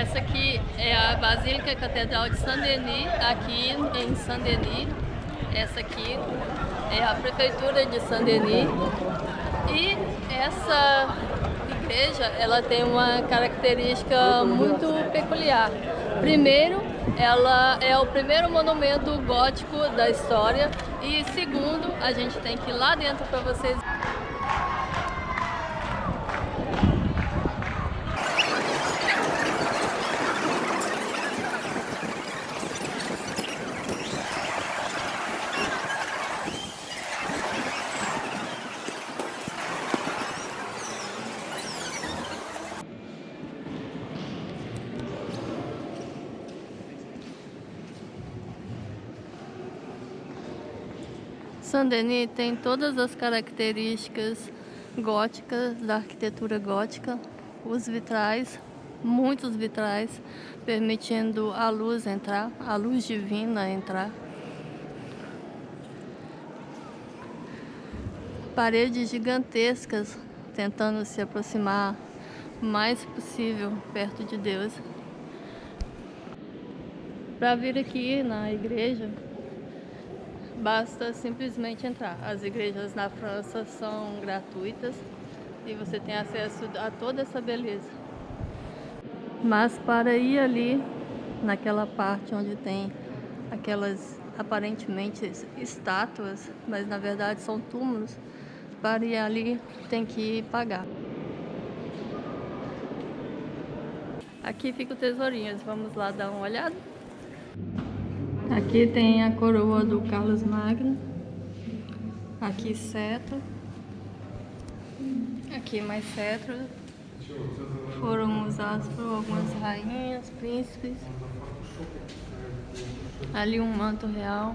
Essa aqui é a Basílica Catedral de Saint-Denis, aqui em Saint-Denis. Essa aqui é a Prefeitura de Saint-Denis. E essa igreja, ela tem uma característica muito peculiar. Primeiro, ela é o primeiro monumento gótico da história. E segundo, a gente tem que ir lá dentro para vocês. Saint-Denis tem todas as características góticas, da arquitetura gótica, os vitrais, muitos vitrais, permitindo a luz entrar, a luz divina entrar. Paredes gigantescas, tentando se aproximar o mais possível perto de Deus. Para vir aqui na igreja, basta simplesmente entrar. As igrejas na França são gratuitas e você tem acesso a toda essa beleza. Mas para ir ali, naquela parte onde tem aquelas aparentemente estátuas, mas na verdade são túmulos, para ir ali tem que pagar. Aqui fica o tesourinho, vamos lá dar uma olhada. Aqui tem a coroa do Carlos Magno, aqui cetro, aqui mais cetros, foram usados por algumas rainhas, príncipes, ali um manto real.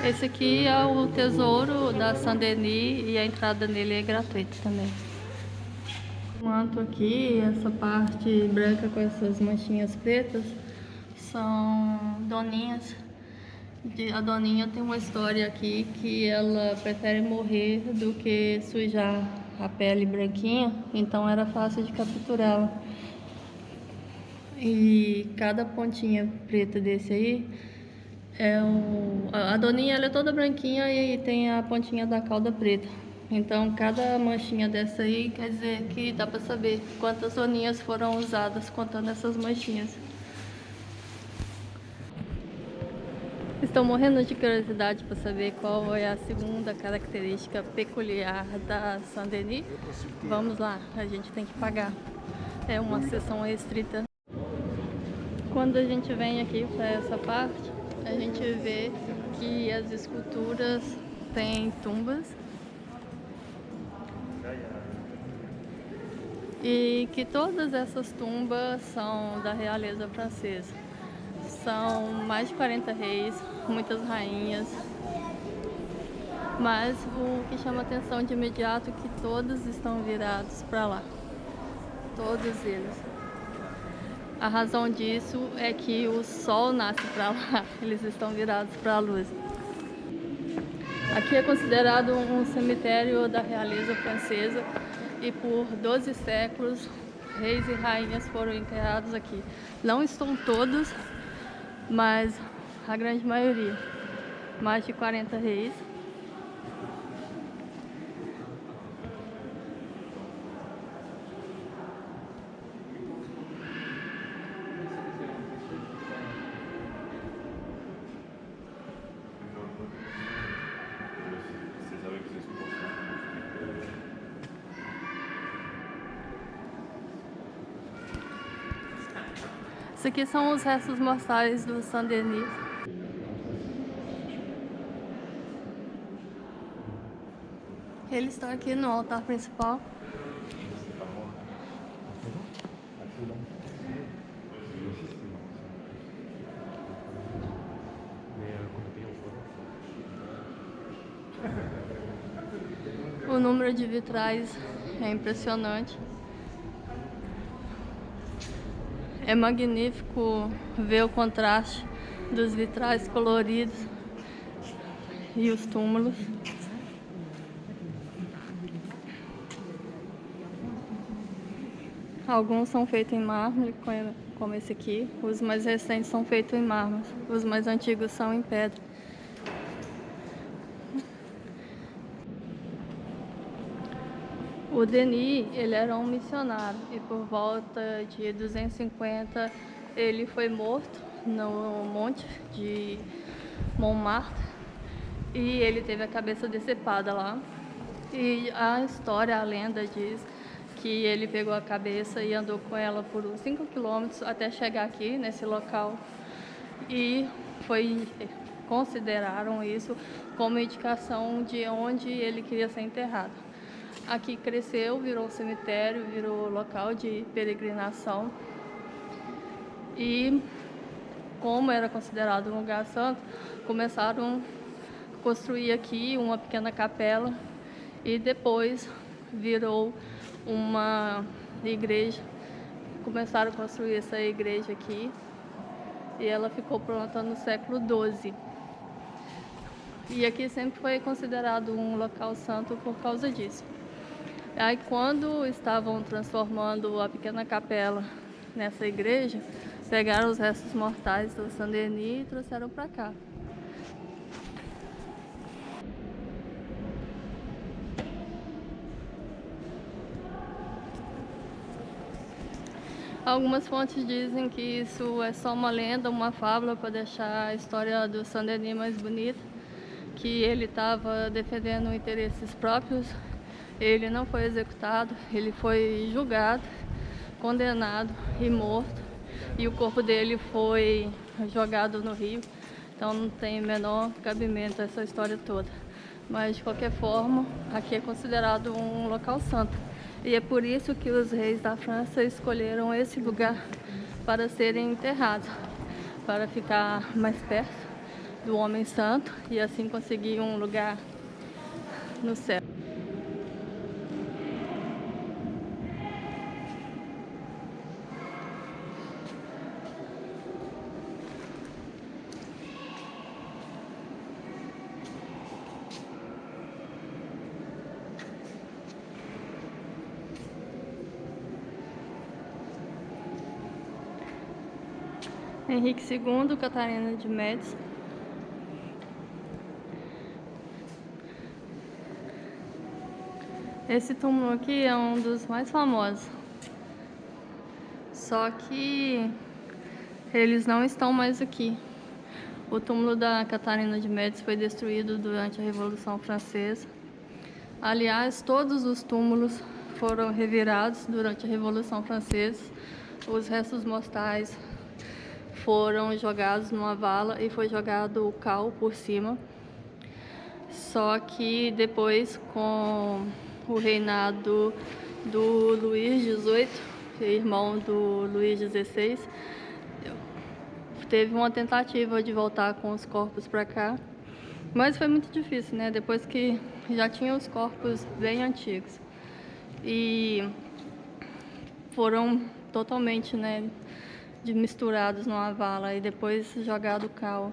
Esse aqui é o tesouro da Saint-Denis e a entrada nele é gratuita também. O manto aqui, essa parte branca com essas manchinhas pretas, são doninhas. A doninha tem uma história aqui que ela prefere morrer do que sujar a pele branquinha, então era fácil de capturá-la. E cada pontinha preta desse aí, a doninha ela é toda branquinha e tem a pontinha da cauda preta. Então cada manchinha dessa aí quer dizer que dá para saber quantas doninhas foram usadas contando essas manchinhas. Estou morrendo de curiosidade para saber qual é a segunda característica peculiar da Saint-Denis. Vamos lá, a gente tem que pagar. É uma sessão restrita. Quando a gente vem aqui para essa parte, a gente vê que as esculturas têm tumbas e que todas essas tumbas são da realeza francesa. São mais de 40 reis, muitas rainhas, mas o que chama atenção de imediato é que todos estão virados para lá, todos eles. A razão disso é que o sol nasce para lá, eles estão virados para a luz. Aqui é considerado um cemitério da realeza francesa e por 12 séculos reis e rainhas foram enterrados aqui. Não estão todos, mas a grande maioria, mais de 40 reis. Isso aqui são os restos mortais do Saint-Denis. Eles estão aqui no altar principal. O número de vitrais é impressionante. É magnífico ver o contraste dos vitrais coloridos e os túmulos. Alguns são feitos em mármore, como esse aqui. Os mais recentes são feitos em mármore. Os mais antigos são em pedra. O Denis, ele era um missionário e por volta de 250 ele foi morto no monte de Montmartre e ele teve a cabeça decepada lá. E a história, a lenda diz que ele pegou a cabeça e andou com ela por uns 5 quilômetros até chegar aqui nesse local e consideraram isso como indicação de onde ele queria ser enterrado. Aqui cresceu, virou cemitério, virou local de peregrinação. E como era considerado um lugar santo, começaram a construir aqui uma pequena capela e depois virou uma igreja. Começaram a construir essa igreja aqui e ela ficou pronta no século XII. E aqui sempre foi considerado um local santo por causa disso. Aí quando estavam transformando a pequena capela nessa igreja, pegaram os restos mortais do Saint-Denis e trouxeram para cá. Algumas fontes dizem que isso é só uma lenda, uma fábula para deixar a história do Saint-Denis mais bonita, que ele estava defendendo interesses próprios. Ele não foi executado, ele foi julgado, condenado e morto, e o corpo dele foi jogado no rio. Então não tem o menor cabimento essa história toda. Mas de qualquer forma, aqui é considerado um local santo. E é por isso que os reis da França escolheram esse lugar para serem enterrados, para ficar mais perto do homem santo e assim conseguir um lugar no céu. Henrique II, Catarina de Médici. Esse túmulo aqui é um dos mais famosos. Só que eles não estão mais aqui. O túmulo da Catarina de Médici foi destruído durante a Revolução Francesa. Aliás, todos os túmulos foram revirados durante a Revolução Francesa. Os restos mortais foram jogados numa vala e foi jogado o cal por cima. Só que depois, com o reinado do Luís XVIII, irmão do Luís XVI, teve uma tentativa de voltar com os corpos para cá, mas foi muito difícil, né? Depois que já tinha os corpos bem antigos e foram totalmente, né, misturados numa vala e depois jogado cal.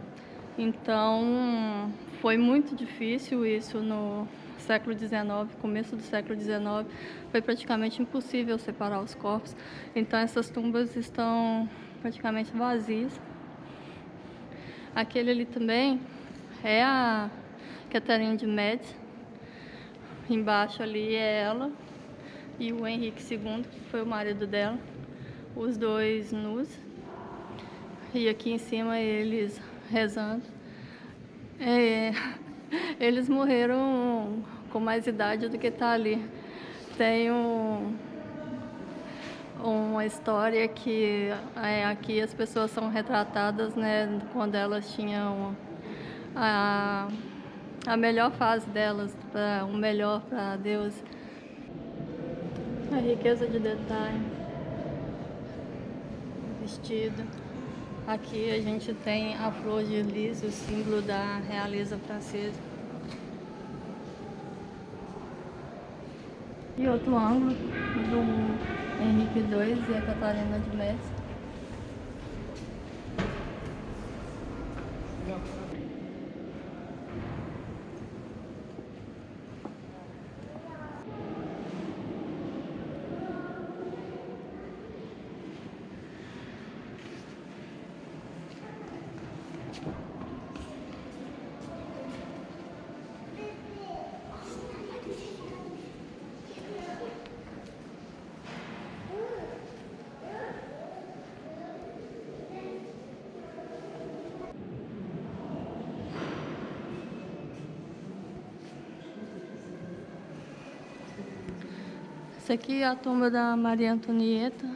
Então foi muito difícil isso no século XIX, começo do século XIX, foi praticamente impossível separar os corpos. Então essas tumbas estão praticamente vazias. Aquele ali também é a Catarina de Médici. Embaixo ali é ela e o Henrique II, que foi o marido dela. Os dois nus. E aqui em cima eles rezando. Eles morreram com mais idade do que tá ali. Tem uma história que aqui as pessoas são retratadas, né, quando elas tinham a melhor fase delas, o melhor para Deus. A riqueza de detalhe. Vestido. Aqui a gente tem a flor de lis, o símbolo da realeza francesa. E outro ângulo do Henrique II e a Catarina de Médici. Essa aqui é a tumba da Maria Antonieta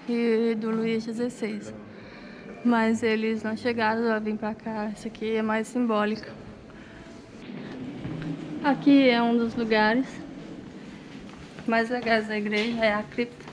e do Luís XVI. Mas eles não chegaram a vir pra cá. Essa aqui é mais simbólica. Aqui é um dos lugares mais legais da igreja, é a cripta.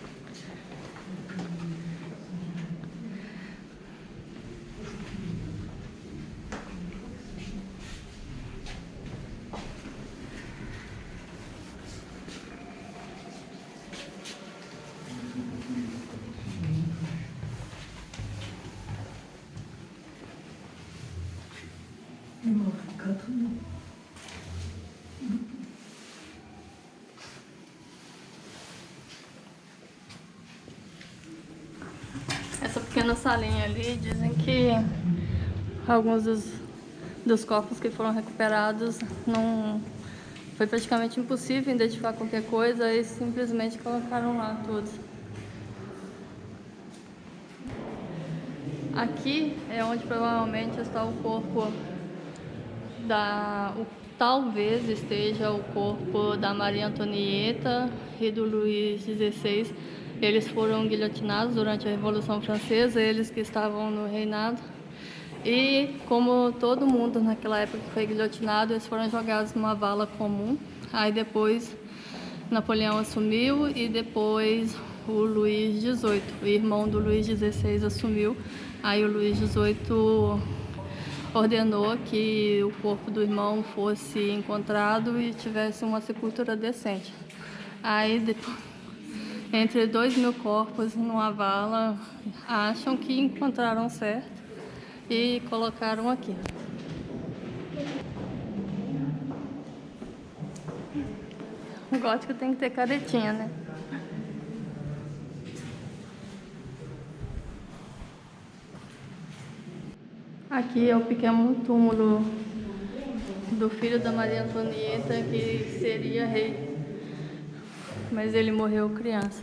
Essa pequena salinha ali, dizem que alguns dos corpos que foram recuperados não foi praticamente impossível identificar qualquer coisa e simplesmente colocaram lá todos. Aqui é onde provavelmente está o corpo talvez esteja o corpo da Maria Antonieta e do Luís XVI. Eles foram guilhotinados durante a Revolução Francesa, eles que estavam no reinado. E como todo mundo naquela época que foi guilhotinado, eles foram jogados numa vala comum. Aí depois Napoleão assumiu e depois o Luís XVIII, o irmão do Luís XVI, assumiu. Aí o Luís XVIII ordenou que o corpo do irmão fosse encontrado e tivesse uma sepultura decente. Aí depois, entre 2.000 corpos numa vala, acham que encontraram certo e colocaram aqui. O gótico tem que ter caretinha, né? Aqui é o pequeno túmulo do filho da Maria Antonieta, que seria rei, mas ele morreu criança.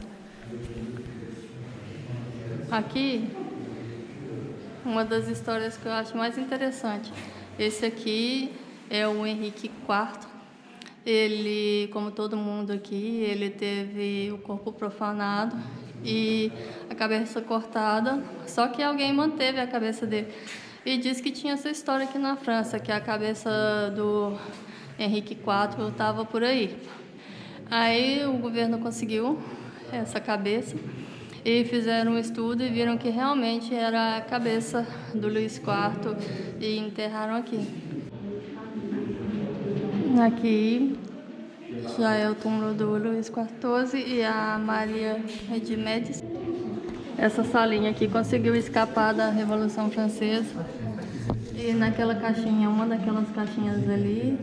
Aqui, uma das histórias que eu acho mais interessante. Esse aqui é o Henrique IV. Ele, como todo mundo aqui, ele teve o corpo profanado e a cabeça cortada, só que alguém manteve a cabeça dele. E diz que tinha essa história aqui na França, que a cabeça do Henrique IV estava por aí. Aí o governo conseguiu essa cabeça e fizeram um estudo e viram que realmente era a cabeça do Luís IV e enterraram aqui. Aqui já é o túmulo do Luís XIV e a Maria de Médici. Essa salinha aqui conseguiu escapar da Revolução Francesa. E naquela caixinha, uma daquelas caixinhas ali,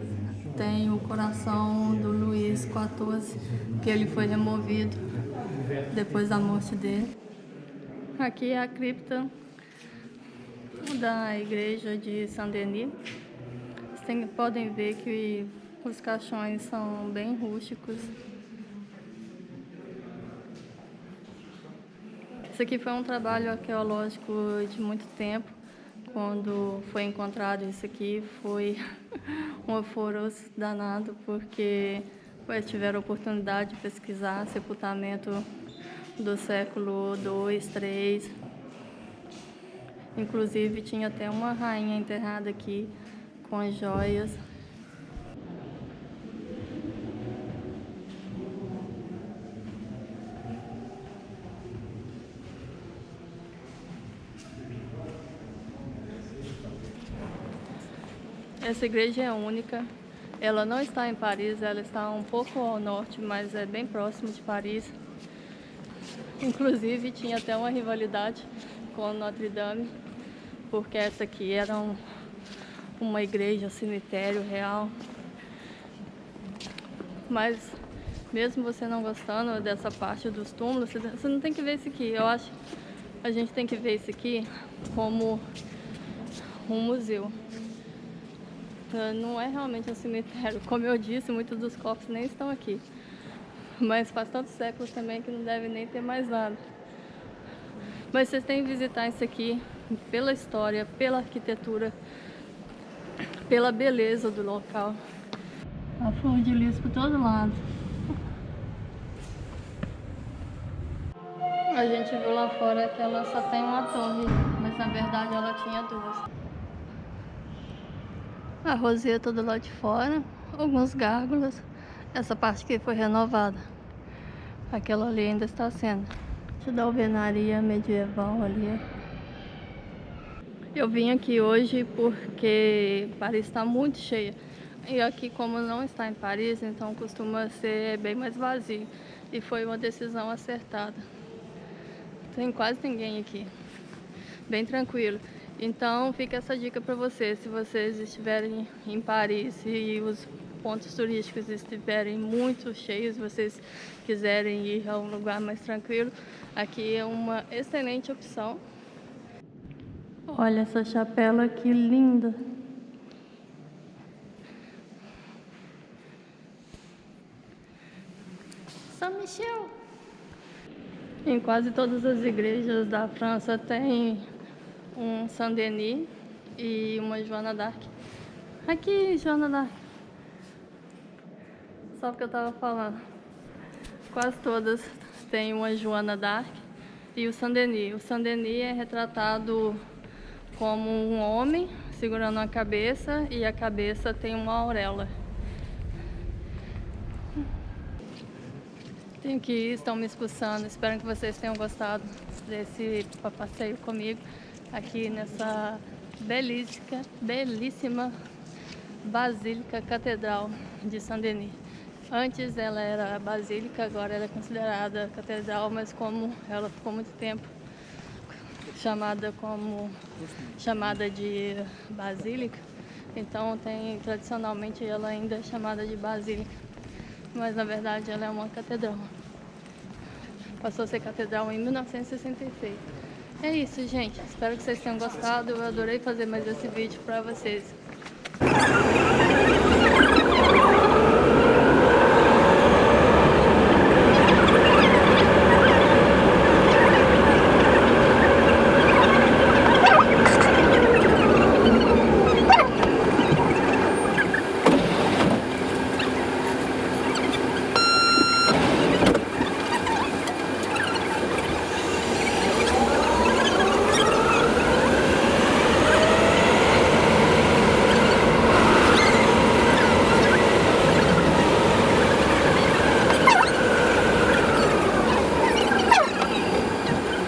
tem o coração do Luís XIV, que ele foi removido depois da morte dele. Aqui é a cripta da igreja de Saint-Denis. Vocês podem ver que os caixões são bem rústicos. Isso aqui foi um trabalho arqueológico de muito tempo. Quando foi encontrado isso aqui, foi um alvoroço danado, porque tiveram a oportunidade de pesquisar sepultamento do século II, III. Inclusive, tinha até uma rainha enterrada aqui com as joias. Essa igreja é única, ela não está em Paris, ela está um pouco ao norte, mas é bem próximo de Paris. Inclusive tinha até uma rivalidade com Notre Dame, porque essa aqui era uma igreja, cemitério real. Mas mesmo você não gostando dessa parte dos túmulos, você não tem que ver isso aqui. Eu acho que a gente tem que ver isso aqui como um museu. Não é realmente um cemitério. Como eu disse, muitos dos corpos nem estão aqui. Mas faz tantos séculos também que não deve nem ter mais nada. Mas vocês têm que visitar isso aqui pela história, pela arquitetura, pela beleza do local. A flor de lis por todo lado. A gente viu lá fora que ela só tem uma torre, mas na verdade ela tinha duas. A roseta do lado de fora, alguns gárgulas. Essa parte aqui foi renovada. Aquela ali ainda está sendo. Deixa eu dar alvenaria medieval ali. Eu vim aqui hoje porque Paris está muito cheia. E aqui, como não está em Paris, então costuma ser bem mais vazio. E foi uma decisão acertada. Tem quase ninguém aqui. Bem tranquilo. Então fica essa dica para vocês. Se vocês estiverem em Paris e os pontos turísticos estiverem muito cheios, vocês quiserem ir a um lugar mais tranquilo, aqui é uma excelente opção. Olha essa chapela que linda! Saint-Michel! Em quase todas as igrejas da França tem um Saint-Denis e uma Joana d'Arc. Aqui, Joana d'Arc. Só porque eu tava falando. Quase todas tem uma Joana d'Arc e o Saint-Denis. O Saint-Denis é retratado como um homem segurando a cabeça e a cabeça tem uma auréola. Tenho que ir, estão me expulsando. Espero que vocês tenham gostado desse passeio comigo aqui nessa belíssima Basílica Catedral de Saint-Denis. Antes ela era basílica, agora ela é considerada catedral, mas como ela ficou muito tempo chamada de basílica, então tradicionalmente ela ainda é chamada de basílica, mas na verdade ela é uma catedral. Passou a ser catedral em 1966. É isso, gente. Espero que vocês tenham gostado. Eu adorei fazer mais esse vídeo para vocês.